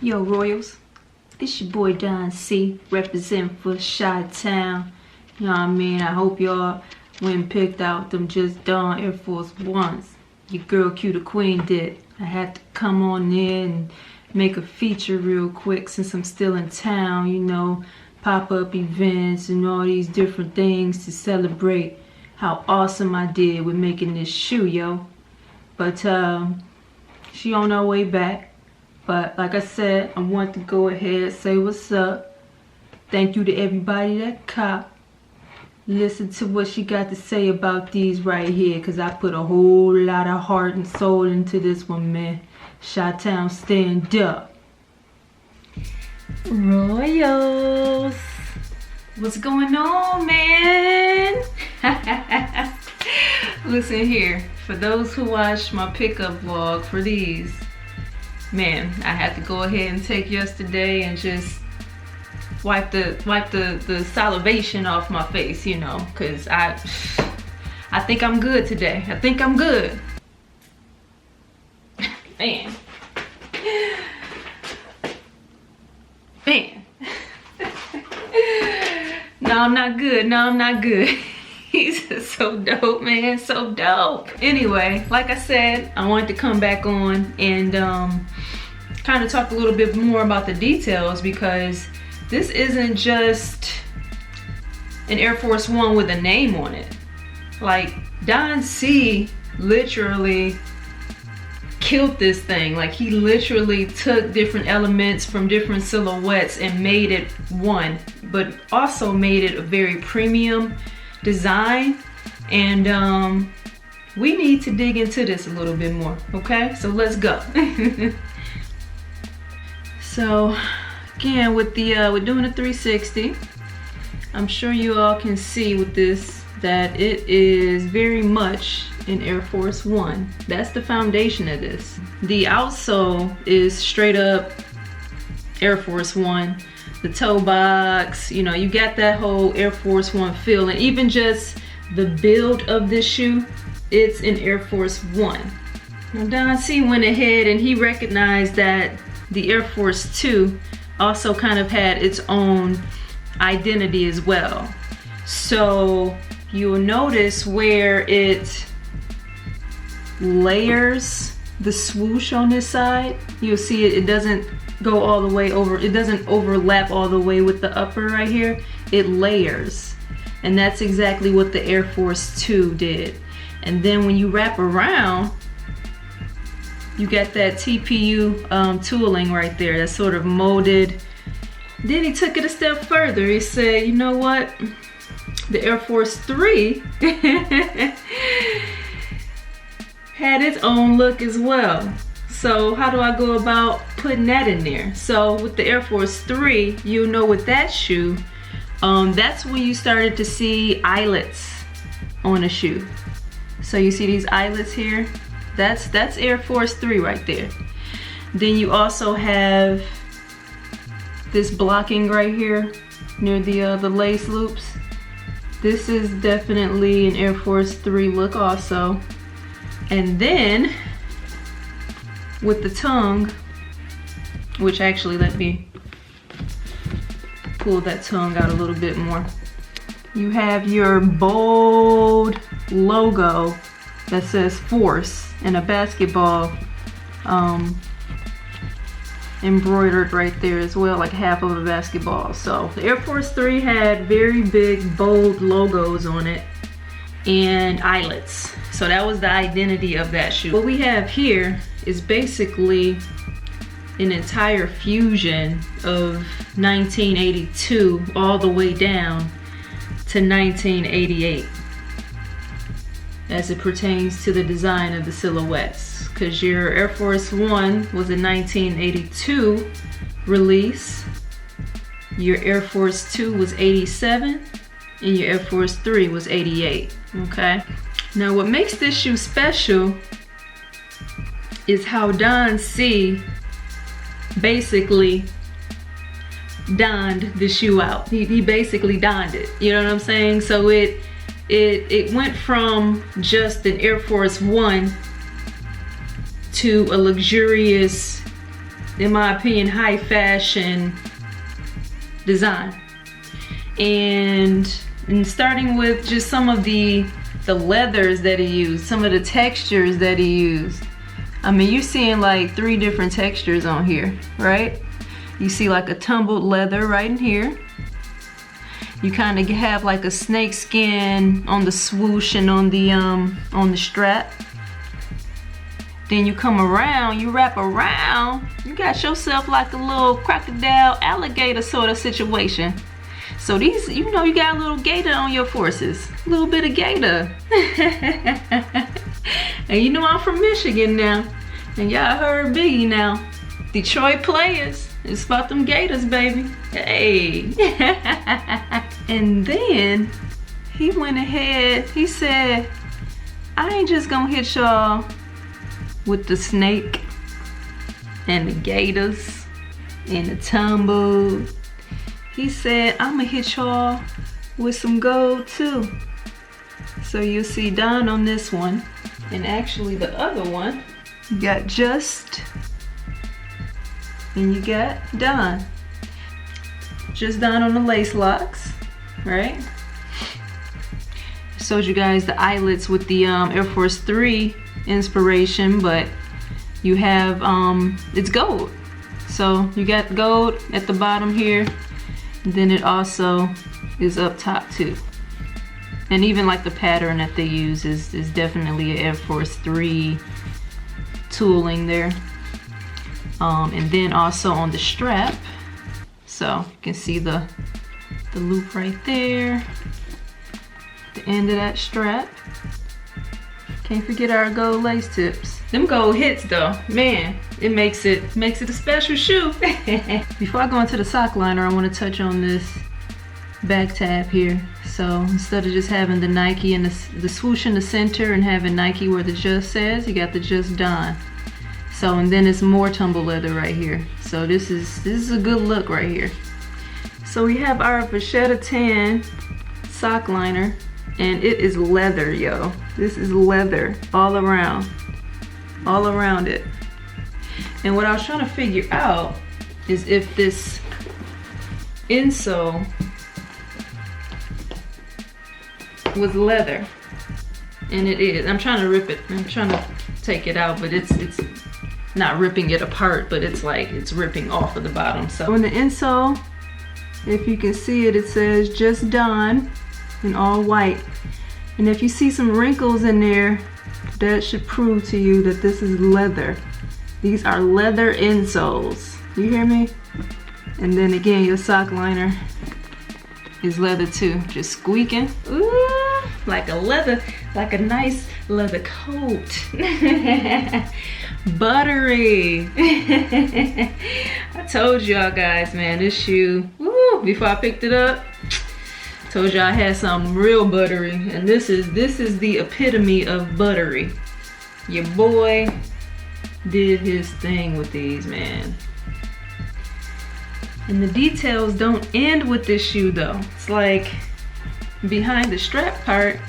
Yo, Royals, this your boy Don C, representing for Chi-Town. You know what I mean? I hope y'all went and picked out them just Dawn Air Force Ones. Your girl QdaQueen did. I had to come on in and make a feature real quick since I'm still in town, you know, pop-up events and all these different things to celebrate how awesome I did with making this shoe, yo. But she on her way back. But like I said, I want to go ahead, say what's up. Thank you to everybody that cop. Listen to what she got to say about these right here, because I put a whole lot of heart and soul into this one, man. Chi-Town, stand up. Royals, what's going on, man? Listen here, for those who watched my pickup vlog for these, man, I had to go ahead and take yesterday and just wipe the salivation off my face, you know, cause I think I'm good today. I think I'm good. Man. No, I'm not good. No, I'm not good. He's so dope, man, so dope. Anyway, like I said, I wanted to come back on and kind of talk a little bit more about the details, because this isn't just an Air Force One with a name on it. Like, Don C literally killed this thing. Like, he literally took different elements from different silhouettes and made it one, but also made it a very premium design. And we need to dig into this a little bit more, okay? So let's go. So again, with the we're doing a 360. I'm sure you all can see with this that it is very much an Air Force One. That's the foundation of this. The outsole is straight up Air Force One. The toe box, you know, you got that whole Air Force One feel, and even just the build of this shoe, it's an Air Force One. Now Don C went ahead and he recognized that the Air Force 2 also kind of had its own identity as well. So you'll notice where it layers the swoosh on this side. You'll see it doesn't go all the way over, it doesn't overlap all the way with the upper right here. It layers, and that's exactly what the Air Force 2 did. And then when you wrap around, you got that TPU tooling right there that's sort of molded. Then he took it a step further. He said, you know what? The Air Force 3 had its own look as well. So how do I go about putting that in there? So with the Air Force 3, you know, with that shoe, that's when you started to see eyelets on a shoe. So you see these eyelets here? That's Air Force 3 right there. Then you also have this blocking right here near the lace loops. This is definitely an Air Force 3 look also. And then with the tongue, which actually, let me pull that tongue out a little bit more. You have your bold logo that says Force and a basketball embroidered right there as well, like half of a basketball. So the Air Force 3 had very big, bold logos on it and eyelets. So that was the identity of that shoe. What we have here is basically an entire fusion of 1982 all the way down to 1988 as it pertains to the design of the silhouettes. Because your Air Force One was a 1982 release, your Air Force 2 was 87, and your Air Force 3 was 88, okay? Now what makes this shoe special is how Don C basically donned the shoe out. He basically donned it, you know what I'm saying? So it went from just an Air Force One to a luxurious in my opinion, high fashion design. And starting with just some of the leathers that he used, some of the textures that he used. I mean, you're seeing like 3 different textures on here, right? You see like a tumbled leather right in here. You kind of have like a snake skin on the swoosh and on the strap. Then you come around, you wrap around, you got yourself like a little crocodile alligator sort of situation. So these, you know, you got a little gator on your forces, a little bit of gator. And you know I'm from Michigan now, and y'all heard Biggie now. Detroit players, it's about them gators, baby. Hey. And then he went ahead, he said, I ain't just gonna hit y'all with the snake and the gators and the tumble. He said, I'ma hit y'all with some gold too. So you'll see Don on this one. And actually the other one, you got Just, and you got Don. Just Don on the lace locks, right? Showed you guys the eyelets with the Air Force 3 inspiration, but you have, it's gold. So you got gold at the bottom here. Then it also is up top too. And even like the pattern that they use is definitely an Air Force 3 tooling there. And then also on the strap, so you can see the loop right there, the end of that strap. Can't forget our gold lace tips. Them gold hits though, man, it makes it a special shoe. Before I go into the sock liner, I want to touch on this back tab here. So instead of just having the Nike and the swoosh in the center and having Nike where the Just says, you got the Just Don. So, and then it's more tumble leather right here. So this is a good look right here. So we have our Vachetta Tan sock liner, and it is leather, yo. This is leather all around it. And what I was trying to figure out is if this insole was leather, and it is. I'm trying to rip it. I'm trying to take it out, but it's not ripping it apart, but it's like it's ripping off of the bottom. So on the insole, if you can see it, it says Just Don in all white. And if you see some wrinkles in there, that should prove to you that this is leather. These are leather insoles. You hear me? And then again, your sock liner is leather too, just squeaking. Ooh, like a leather, like a nice leather coat. Buttery. I told y'all guys, man, this shoe, woo, before I picked it up, told y'all I had something real buttery, and this is the epitome of buttery. Your boy did his thing with these, man. And the details don't end with this shoe though. It's like behind the strap part,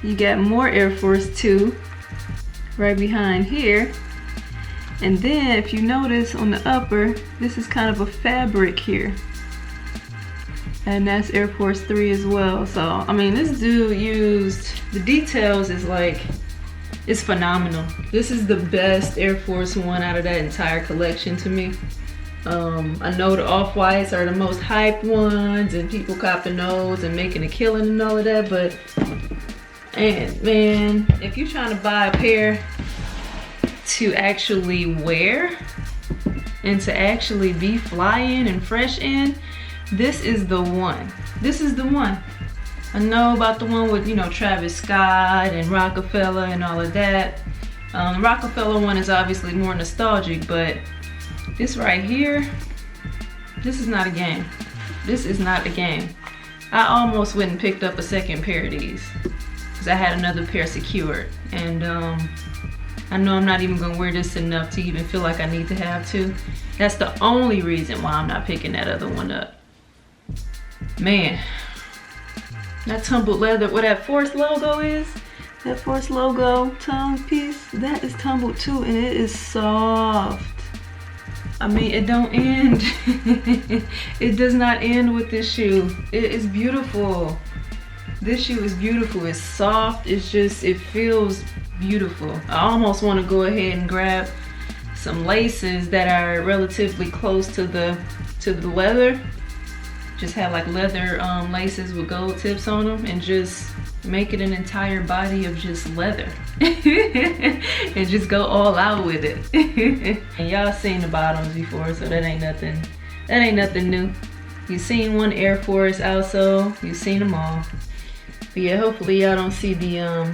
you got more Air Force 2 right behind here. And then if you notice on the upper, this is kind of a fabric here. And that's Air Force 3 as well. So, I mean, this dude used, the details is like, it's phenomenal. This is the best Air Force 1 out of that entire collection to me. I know the off-whites are the most hyped ones and people copping those and making a killing and all of that, but man, if you're trying to buy a pair to actually wear and to actually be flying and fresh in, this is the one. This is the one. I know about the one with, you know, Travis Scott and Rockefeller and all of that. Rockefeller one is obviously more nostalgic, but this right here, this is not a game. This is not a game. I almost went and picked up a second pair of these because I had another pair secured. And I know I'm not even gonna wear this enough to even feel like I need to have to. That's the only reason why I'm not picking that other one up. Man, that tumbled leather, where that Force logo is, that Force logo tongue piece, that is tumbled too, and it is soft. I mean, it don't end. It does not end with this shoe. It is beautiful. This shoe is beautiful. It's soft. It's just, it feels beautiful. I almost want to go ahead and grab some laces that are relatively close to the leather. Just have like leather laces with gold tips on them and just make it an entire body of just leather. And just go all out with it. And y'all seen the bottoms before, so that ain't nothing new. You've seen one Air Force also, you've seen them all. But yeah, hopefully y'all don't see the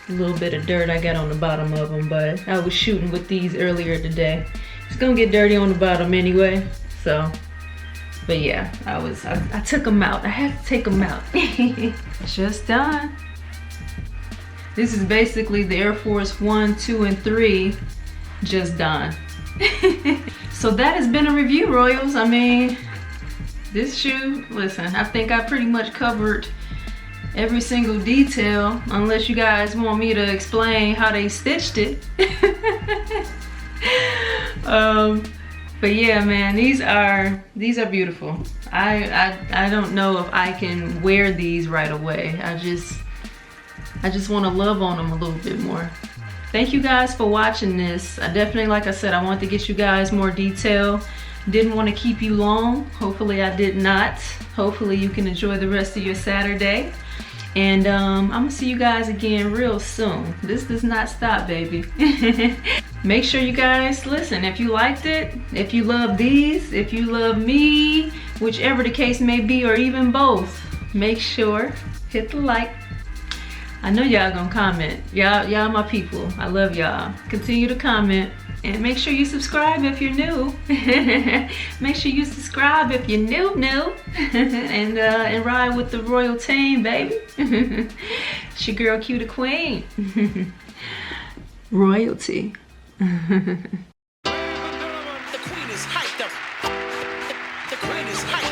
little bit of dirt I got on the bottom of them, but I was shooting with these earlier today. It's gonna get dirty on the bottom anyway, so. But yeah, I took them out. I had to take them out. Just done. This is basically the Air Force 1, 2, and 3 just done. So that has been a review, Royals. I mean, this shoe, listen, I think I pretty much covered every single detail, unless you guys want me to explain how they stitched it. But yeah, man, these are beautiful. I don't know if I can wear these right away. I just want to love on them a little bit more. Thank you guys for watching this. I definitely, like I said, I wanted to get you guys more detail. Didn't want to keep you long. Hopefully I did not. Hopefully you can enjoy the rest of your Saturday. And I'm gonna see you guys again real soon. This does not stop, baby. Make sure you guys listen. If you liked it, if you love these, if you love me, whichever the case may be, or even both, make sure hit the like. I know y'all gonna comment. Y'all my people. I love y'all. Continue to comment. And make sure you subscribe if you're new. Make sure you subscribe if you're new. And ride with the royal team, baby. It's your girl QdaQueen. Royalty. The queen is hyped up. The queen is hyped